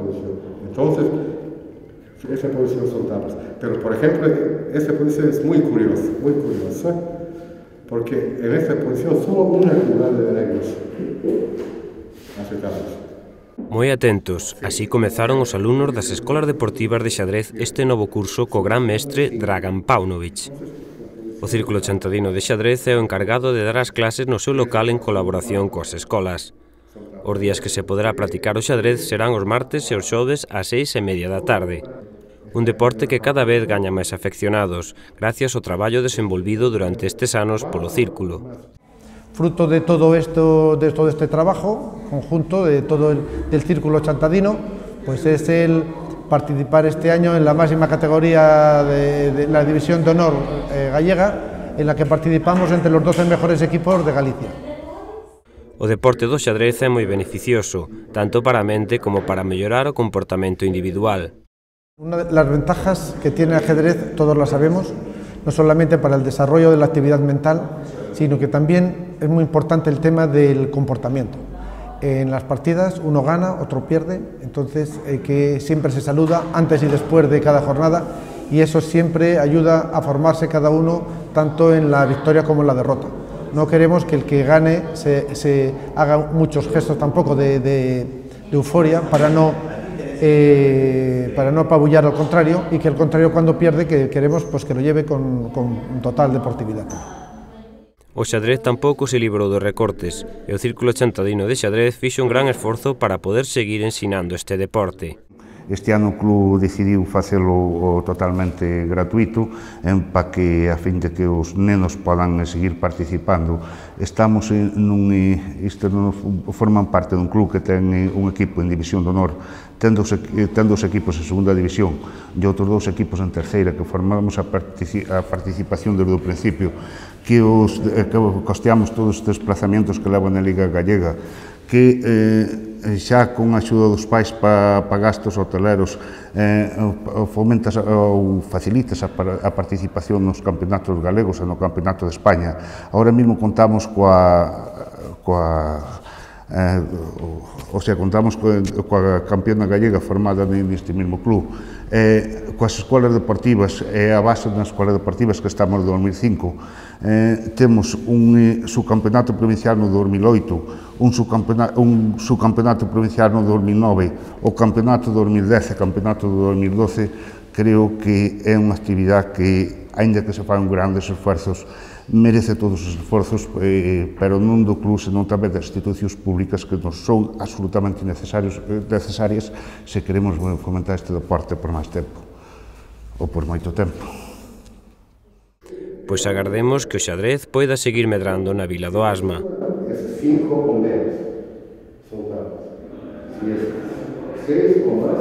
posición. Entonces, esa posición son tablas. Pero, por ejemplo, esa posición es muy curiosa, porque en esta posición solo una jugada de reglas aceptadas. Moi atentos, así comezaron os alumnos das escolas deportivas de xadrez este novo curso co gran mestre Dragan Paunovic. O Círculo Chantadino de Xadrez é o encargado de dar as clases no seu local en colaboración coas escolas. Os días que se poderá practicar o xadrez serán os martes e os xoves ás 6:30 da tarde. Un deporte que cada vez gaña máis afeccionados, gracias ao traballo desenvolvido durante estes anos polo Círculo. Fruto de todo este trabajo conjunto del Círculo Chantadino, pues es el participar este año en la máxima categoría de la División de Honor gallega, en la que participamos entre los 12 mejores equipos de Galicia. O deporte do xadrez é moi beneficioso, tanto para a mente como para mellorar o comportamento individual. Una de las ventajas que tiene el ajedrez, todos la sabemos, no solamente para el desarrollo de la actividad mental, sino que también es muy importante el tema del comportamiento. En las partidas uno gana, otro pierde, entonces que siempre se saluda antes y después de cada jornada y eso siempre ayuda a formarse cada uno tanto en la victoria como en la derrota. No queremos que el que gane se haga muchos gestos tampoco de euforia para no apabullar al contrario y que el contrario cuando pierde que queremos pues que lo lleve con total deportividad. O xadrez tampouco se librou dos recortes e o Círculo Chantadino de Xadrez fixo un gran esforzo para poder seguir ensinando este deporte. Este ano o club decidiu facelo totalmente gratuito para que, a fin de que os nenos podan seguir participando. Estamos forman parte dun club que ten un equipo en División de Honor, ten dos equipos en Segunda División e outros dous equipos en Terceira, que formamos a participación desde o principio, que costeamos todos os desplazamentos que levan na Liga Gallega, que xa con a axuda dos pais para gastos hoteleros fomentas ou facilitas a participación nos campeonatos galegos e no Campeonato de España. Ahora mesmo contamos contamos coa campeona gallega formada neste mesmo club, coas escolas deportivas, é a base das escolas deportivas que estamos no 2005. Temos un subcampeonato provincial no 2008, un subcampeonato provincial no 2009, o campeonato do 2010 e o campeonato do 2012. Creo que é unha actividade que, aínda que se fan grandes esforzos, merece todos os esforzos, pero non do club, senón tamén das institucións públicas que nos son absolutamente necesarias se queremos fomentar este deporte por máis tempo, ou por moito tempo. Pois agardemos que o xadrez poida seguir medrando na vila do Asma. Es 5 o menos, son tablas. Si es 6 o más,